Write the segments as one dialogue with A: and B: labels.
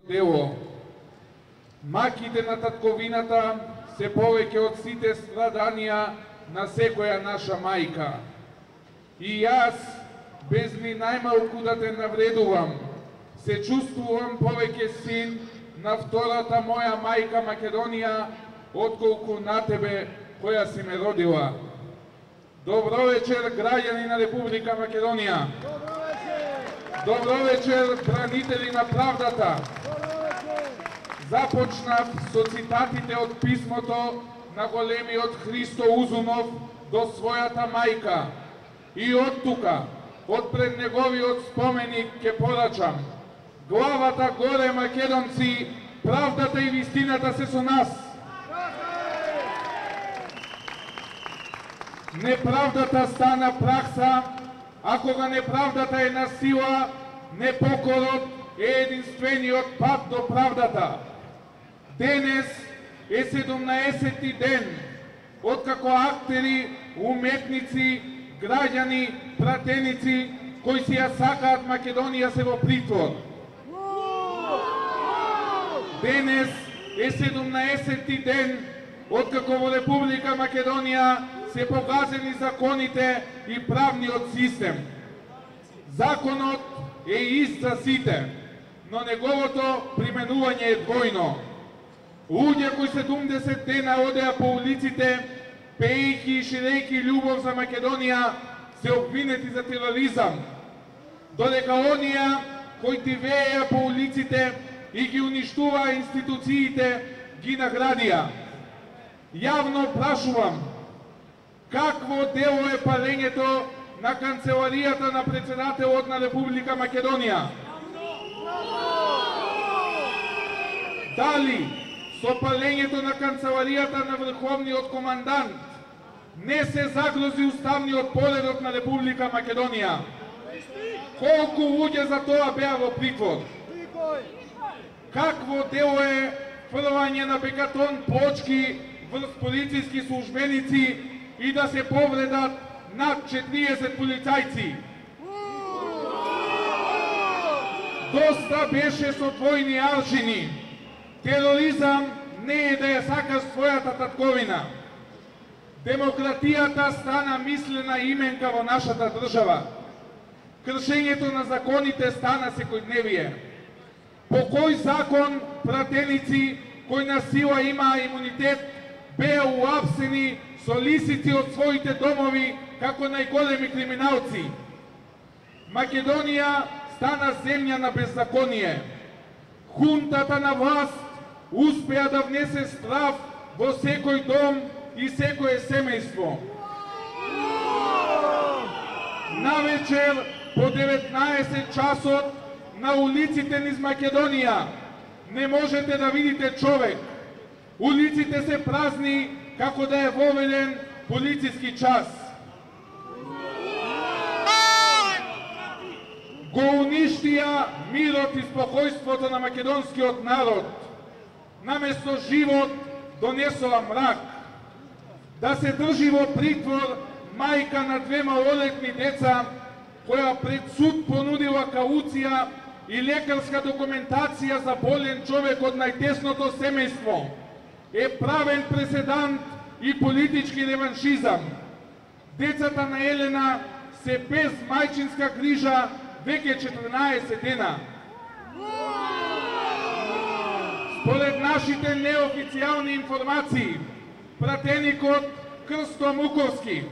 A: дело. Маките на татковината се повеќе од сите страданија на секоја наша мајка. И јас, без ни најмалку да те навредувам, се чувствувам повеќе син на втората моја мајка Македонија, отколку на тебе која си ме родила. Добро вечер, граѓани на Република Македонија. Добро вечер, бранители на правдата. Започнав со цитатите од писмото на големиот Христо Узунов до својата мајка. И од тука, од пред неговиот споменик, ке порачам: главата горе, македонци, правдата и вистината се со нас. Неправдата стана пракса, а кога неправдата е на сила, непокорот е единствениот пат до правдата. Денес е 17-ти ден откако актери, уметници, граѓани, пратеници кои си ја сакаат Македонија се во притвор. Денес е 17-ти ден откако во Република Македонија се погазени законите и правниот систем. Законот е ист за сите, но неговото применување е двојно. Луѓе кои 70 дена одеа по улиците, пеејќи и ширејќи љубов за Македонија, се обвинети за тероризам, додека оние кои тивееја по улиците и ги уништуваа институциите, ги наградија. Јавно прашувам, какво дело е палењето на канцеларијата на председателот на Република Македонија? Дали со палењето на канцеларијата на Врховниот командант не се загрози уставниот поредок на Република Македонија? Колку луѓе за тоа беа во притвор? Какво дело е фрлање на бекатон плочки врз полициски службеници и да се повредат над 40 полицајци? Доста беше со двојни аршини. Тероризам не е да ја сакаш својата татковина. Демократијата стана мислена именка во нашата држава. Кршењето на законите стана секојдневие. По кој закон пратеници кои на сила имаа имунитет беа уапсени со лисици од своите домови како најголеми криминалци? Македонија стана земја на беззаконие. Хунтата на власт успеа да внесе страв во секој дом и секое семејство. Навечер по 19 часот на улиците низ Македонија не можете да видите човек. Улиците се празни како да е воведен полициски час. Го уништија мирот и спокојството на македонскиот народ. Наместо живот донесоа мрак. Да се држи во притвор мајка на 2 малолетни деца, која пред суд понудила кауција и лекарска документација за болен човек од најтесното семејство, е правен преседант и политички реваншизам. Децата на Елена се без мајчинска грижа веќе 14 дена. Според нашите неофицијални информации, пратеникот Крсто Муковски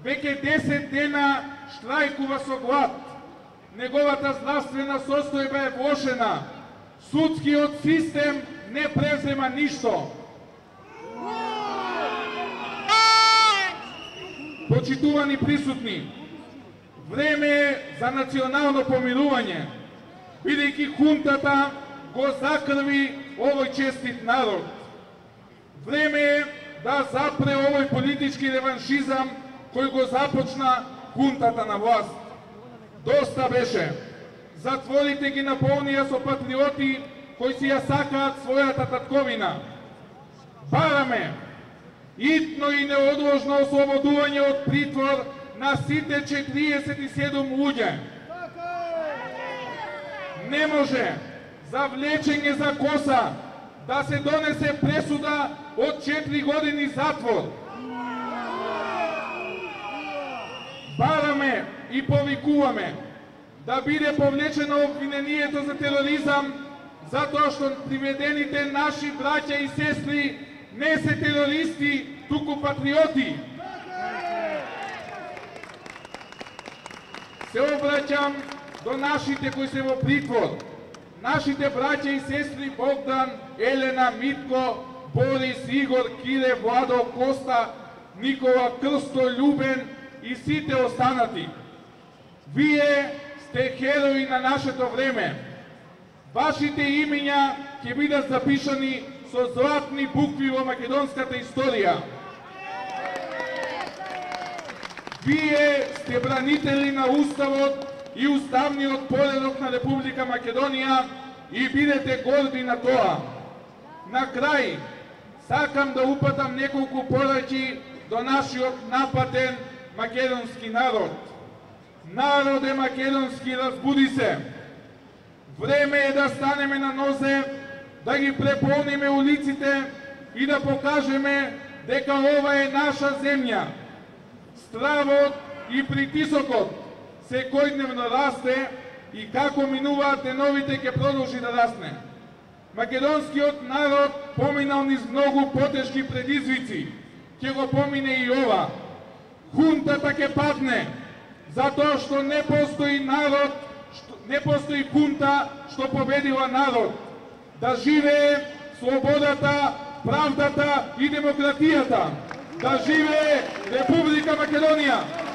A: веќе 10 дена штрајкува со глад. Неговата здравствена состојба е влошена. Судскиот систем не презема ништо. Почитувани присутни, време е за национално помирување, бидејќи хунтата го закрви овој честит народ. Време е да запре овој политички реваншизам кој го започна хунтата на власт. Доста беше. Затворите ги наполнија со патриоти кои си ја сакаат својата татковина. Бараме итно и неодложно ослободување од притвор на сите 47 луѓе. Не може за влечење за коса да се донесе пресуда од 4 години затвор. Бараме и повикуваме да биде повлечено обвинението за тероризам, затоа што приведените наши браќа и сестри не се терористи, туку патриоти. Се обраќам до нашите кои се во притвор, нашите браќа и сестри Богдан, Елена, Митко, Борис, Игор, Кире, Владо, Коста, Никола, Крсто, Любен и сите останати. Вие сте херои на нашето време. Вашите имиња ќе бидат запишани со златни букви во македонската историја. Вие сте бранители на Уставот и уставниот поредок на Република Македонија и бидете горди на тоа. На крај, сакам да упатам неколку пораки до нашиот напатен македонски народ. Народе македонски, разбуди се! Време е да станеме на нозе, да ги преполниме улиците и да покажеме дека ова е наша земја. Стравот и притисокот секојдневно расте и како минуваат деновите ќе продолжи да расне. Македонскиот народ поминал низ многу потешки предизвици, ќе го помине и ова. Хунтата ќе падне, затоа што не постои народ, не постои хунта што победила народ. Да живее слободата, правдата и демократијата. Да живее Република Македонија!